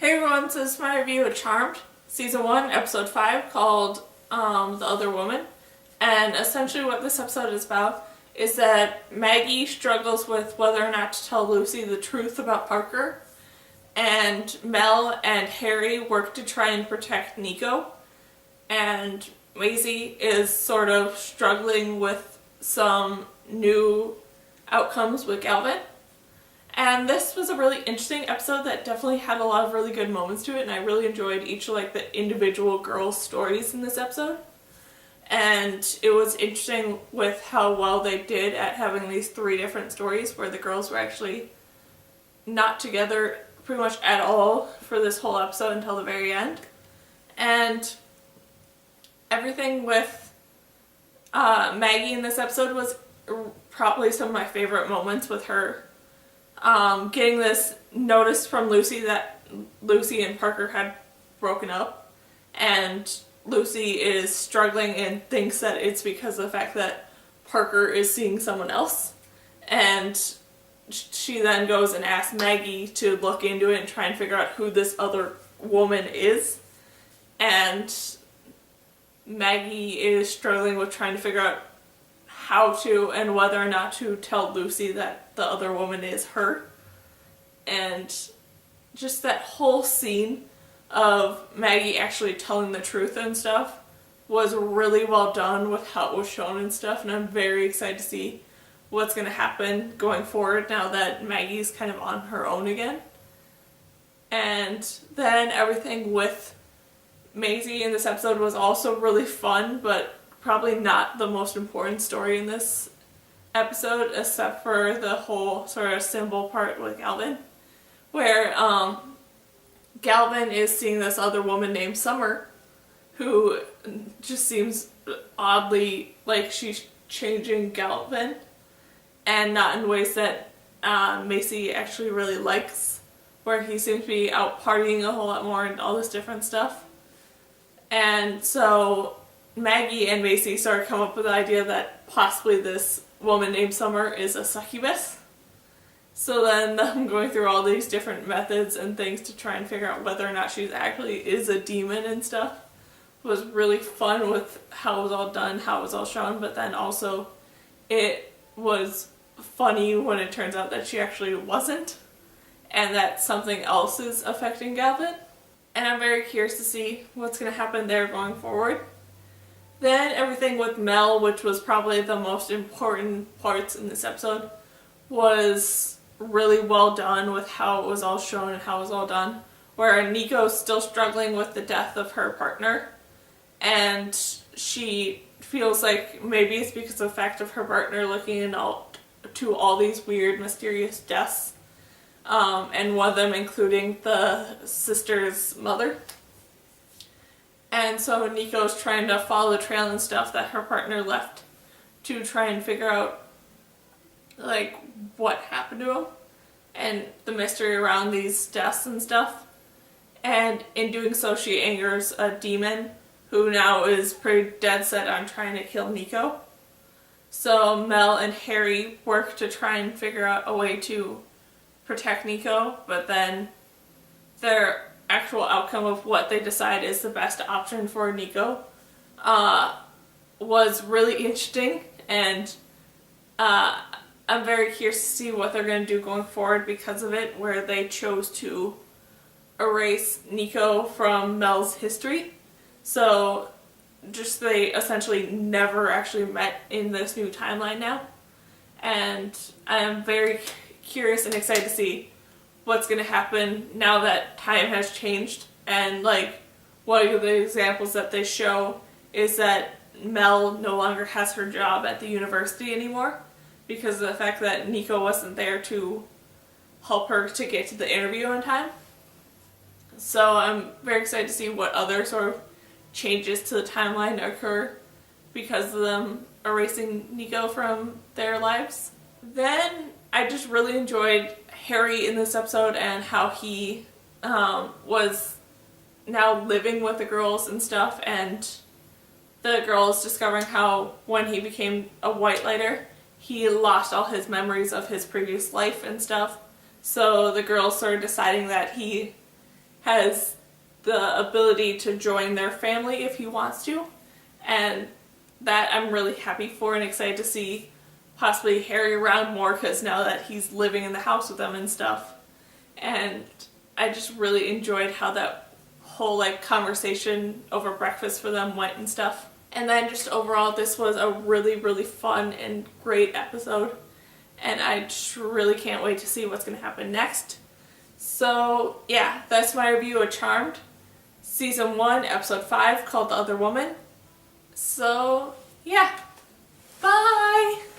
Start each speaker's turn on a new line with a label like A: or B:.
A: Hey everyone, so this is my review of Charmed, Season 1, Episode 5, called The Other Woman. And essentially what this episode is about is that Maggie struggles with whether or not to tell Lucy the truth about Parker, and Mel and Harry work to try and protect Nico, and Maisie is sort of struggling with some new outcomes with Galvin. And this was a really interesting episode that definitely had a lot of really good moments to it, and I really enjoyed each of the individual girls' stories in this episode. And it was interesting with how well they did at having these three different stories where the girls were actually not together pretty much at all for this whole episode until the very end. And everything with Maggie in this episode was probably some of my favorite moments with her. Getting this notice from Lucy that Lucy and Parker had broken up, and Lucy is struggling and thinks that it's because of the fact that Parker is seeing someone else, and she then goes and asks Maggie to look into it and try and figure out who this other woman is, and Maggie is struggling with trying to figure out how to and whether or not to tell Lucy that the other woman is her. And just that whole scene of Maggie actually telling the truth and stuff was really well done with how it was shown and stuff, and I'm very excited to see what's going to happen going forward now that Maggie's kind of on her own again. And then everything with Maisie in this episode was also really fun, but probably not the most important story in this episode, except for the whole sort of symbol part with Galvin, where Galvin is seeing this other woman named Summer, who just seems oddly like she's changing Galvin, and not in ways that Macy actually really likes, where he seems to be out partying a whole lot more and all this different stuff. And so Maggie and Macy sort of come up with the idea that possibly this woman named Summer is a succubus. So then them going through all these different methods and things to try and figure out whether or not she actually is a demon and stuff was really fun with how it was all done, how it was all shown, but then also it was funny when it turns out that she actually wasn't, and that something else is affecting Galvin. And I'm very curious to see what's going to happen there going forward. Then everything with Mel, which was probably the most important parts in this episode, was really well done with how it was all shown and how it was all done. Where Nico's still struggling with the death of her partner, and she feels like maybe it's because of the fact of her partner looking into all these weird, mysterious deaths, and one of them including the sister's mother. And so Nico's trying to follow the trail and stuff that her partner left to try and figure out what happened to him and the mystery around these deaths and stuff. And in doing so, she angers a demon who now is pretty dead set on trying to kill Nico. So Mel and Harry work to try and figure out a way to protect Nico, but then their actual outcome of what they decide is the best option for Nico was really interesting, and I'm very curious to see what they're going to do going forward because of it, where they chose to erase Nico from Mel's history. So just they essentially never actually met in this new timeline now. And I'm very curious and excited to see what's going to happen now that time has changed. And one of the examples that they show is that Mel no longer has her job at the university anymore because of the fact that Nico wasn't there to help her to get to the interview on time. So I'm very excited to see what other sort of changes to the timeline occur because of them erasing Nico from their lives. Then I just really enjoyed Harry in this episode and how he was now living with the girls and stuff, and the girls discovering how when he became a white lighter, he lost all his memories of his previous life and stuff. So the girls started deciding that he has the ability to join their family if he wants to, and that I'm really happy for and excited to see possibly Harry around more, because now that he's living in the house with them and stuff. And I just really enjoyed how that whole like conversation over breakfast for them went and stuff. And then just overall, this was a really, really fun and great episode, and I just really can't wait to see what's going to happen next. So yeah, that's my review of Charmed, Season 1, Episode 5, called The Other Woman. So yeah, bye!